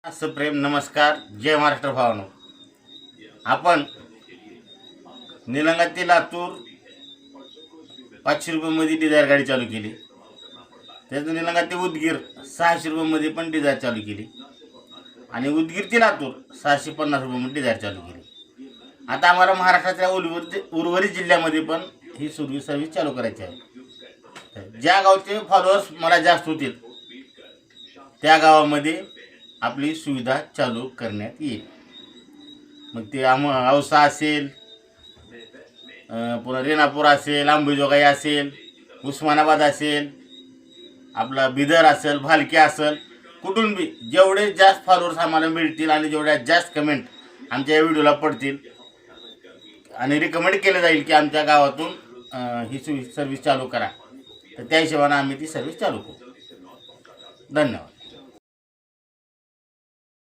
सप्रेम नमस्कार. जय महाराष्ट्र भावानो. आपण निलंगा ते लातूर 500 रुपयामध्ये डिझायर गाडी चालू केली. त्यातून निलंगा ते उदगीर 600 रुपयामध्ये पण डिझायर चालू केली आणि उदगीर ते लातूर 650 रुपयामध्ये डिझायर चालू केली. आता आम्हाला महाराष्ट्राच्या उर्वरित जिल्ह्यामध्ये पण ही सर्व्हिस चालू करायची आहे. ज्या गावचे फॉलोअर्स मला जास्त होतील त्या गावामध्ये आपली सुविधा चालू करण्यात येईल. मग ते औसा असेल, पुन्हा रेणापूर असेल, अंबेजोगाई असेल, उस्मानाबाद असेल, आपला बिदर असेल, भालके असेल, कुठून बी जेवढे जास्त फॉलोअर्स आम्हाला मिळतील आणि जेवढ्या जास्त कमेंट आमच्या या व्हिडिओला पडतील आणि रिकमेंड केलं जाईल की आमच्या गावातून ही सर्व्हिस चालू करा, तर त्या हिशोबाने आम्ही ती सर्व्हिस चालू करू. धन्यवाद.